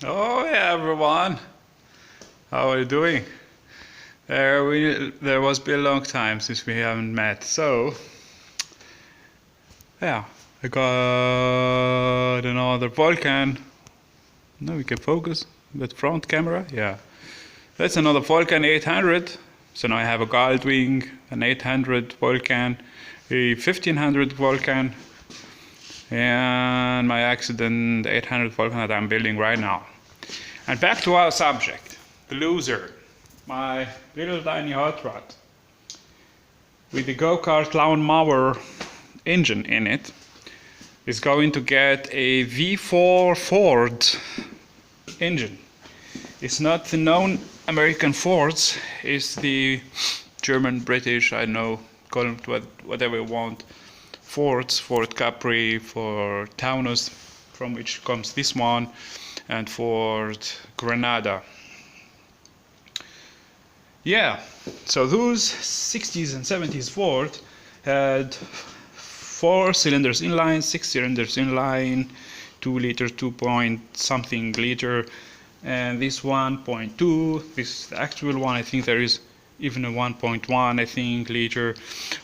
Oh yeah, everyone. How are you doing? There was been a long time since we haven't met. So yeah, I got another Vulcan. Now we can focus that front camera. Yeah, that's another Vulcan 800. So now I have a Guildwing, an 800 Vulcan, a 1500 Vulcan, and my accident 800 Vulcan that I'm building right now. And back to our subject, the loser, my little tiny hot rod with the go-kart lawnmower engine in it is going to get a V4 Ford engine. It's not the known American Fords, it's the German, British, I don't know, call it whatever you want, Fords, Ford Capri, for Taunus, from which comes this one, and Ford Granada. Yeah, so those 60s and 70s Ford had 4 cylinders inline, 6 cylinders inline, 2 liter, 2 point something liter, and this 1.2, this is the actual one. I think there is even a 1.1, I think, liter,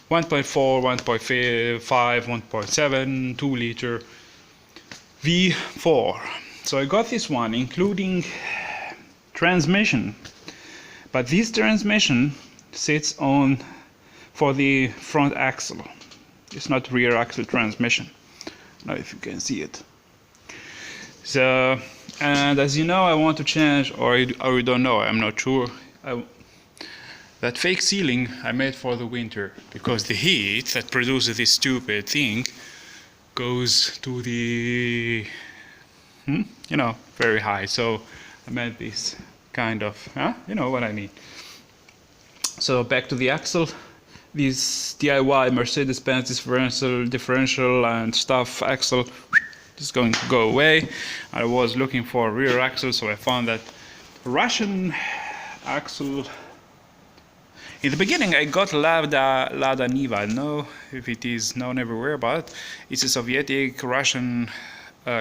1.4, 1.5, 1.7, 2 liter V4. So I got this one, including transmission, but this transmission sits on for the front axle. It's not rear axle transmission. I don't know if you can see it. So, and as you know, I want to change, or you don't know, I'm not sure. That fake ceiling I made for the winter, because the heat that produces this stupid thing goes to the very high. So I made this kind of, you know what I mean. So back to the axle. This DIY Mercedes-Benz differential and stuff axle is going to go away. I was looking for a rear axle, so I found that Russian axle. In the beginning I got Lada Niva. I don't know if it is known everywhere, but it's a Soviet Russian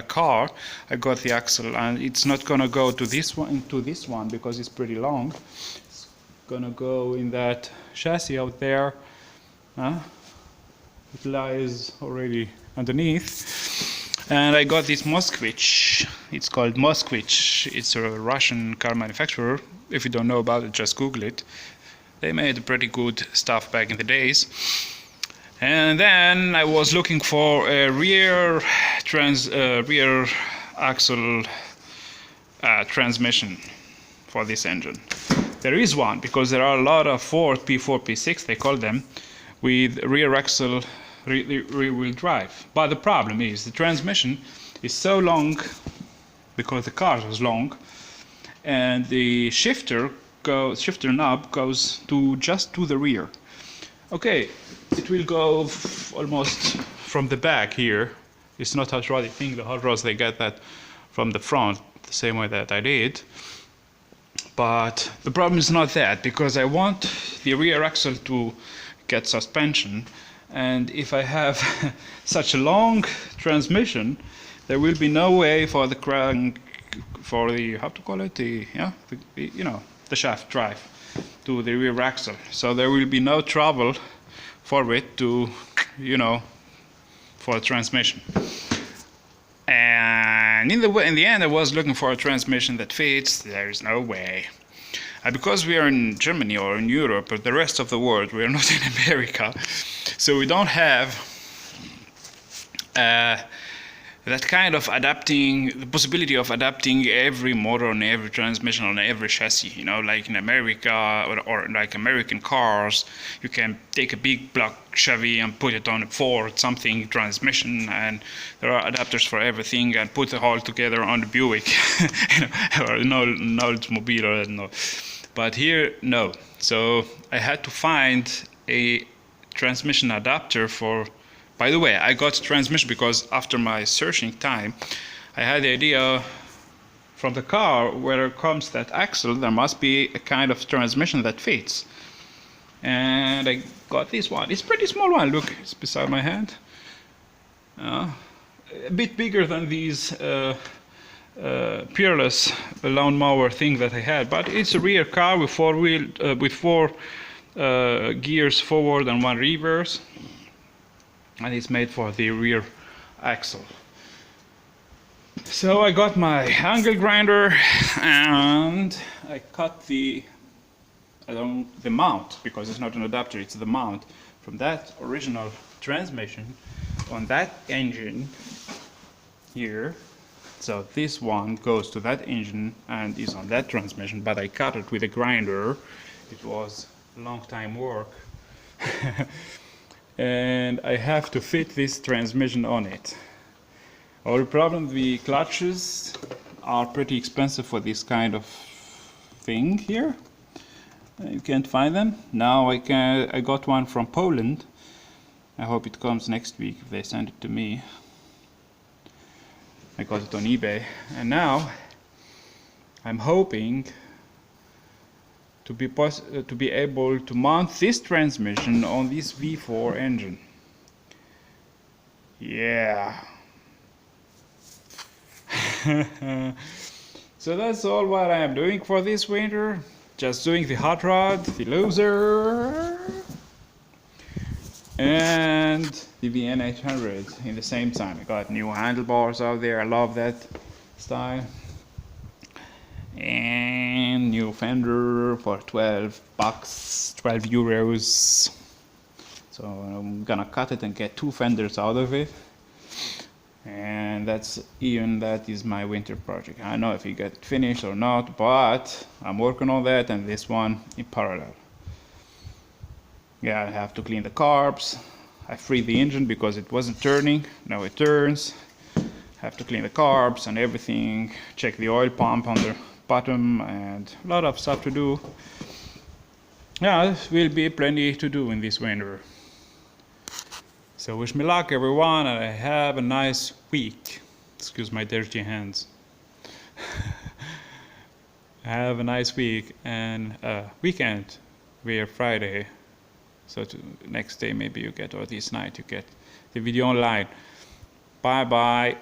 car. I got the axle, and it's not gonna go to this one because it's pretty long. It's gonna go in that chassis out there. It lies already underneath. And I got this Moskwisch. It's called Moskwisch. It's a Russian car manufacturer. If you don't know about it, just Google it. They made pretty good stuff back in the days. And then I was looking for a rear axle transmission for this engine. There is one, because there are a lot of Ford P4, P6, they call them, with rear axle rear wheel drive. But the problem is the transmission is so long, because the car is long, and the shifter knob goes just to the rear. Okay, it will go almost from the back here. It's not hot rod. I think the hot rods, they get that from the front, the same way that I did. But the problem is not that, because I want the rear axle to get suspension, and if I have such a long transmission, there will be no way for the crank, for the, how to call it, the shaft drive to the rear axle. So there will be no trouble for it to, for a transmission. And in the end, I was looking for a transmission that fits. There is no way. Because we are in Germany or in Europe or the rest of the world, we are not in America, so we don't have that kind of the possibility of adapting every motor on every transmission on every chassis, like in America, or like American cars. You can take a big block Chevy and put it on a Ford something transmission, and there are adapters for everything, and put it all together on the Buick or an Oldsmobile, I don't know. But here, no. So I had to find a transmission adapter for. By the way, I got transmission because after my searching time, I had the idea from the car where comes that axle, there must be a kind of transmission that fits. And I got this one. It's a pretty small one. Look, it's beside my hand. A bit bigger than these Peerless lawnmower thing that I had, but it's a rear car with four gears forward and one reverse, and it's made for the rear axle. So I got my angle grinder and I cut the mount, because it's not an adapter, it's the mount from that original transmission on that engine here. So this one goes to that engine and is on that transmission, but I cut it with a grinder. It was a long time work. And I have to fit this transmission on it. Only problem, the clutches are pretty expensive for this kind of thing here. You can't find them. Now I got one from Poland. I hope it comes next week if they send it to me. I got it on eBay, and now I'm hoping to be able to mount this transmission on this V4 engine. Yeah. So that's all what I am doing for this winter. Just doing the hot rod, the loser, and the VN800 in the same time. I got new handlebars out there, I love that style. And new fender for 12 bucks, 12 euros. So I'm gonna cut it and get two fenders out of it. And that is my winter project. I don't know if it get finished or not, but I'm working on that and this one in parallel. Yeah, I have to clean the carbs. I freed the engine because it wasn't turning. Now it turns. Have to clean the carbs and everything. Check the oil pump on the bottom, and a lot of stuff to do. Yeah, there will be plenty to do in this winter. So wish me luck, everyone, and have a nice week. Excuse my dirty hands. Have a nice week and weekend. We are Friday, so next day maybe you get, or this night you get the video online. Bye bye.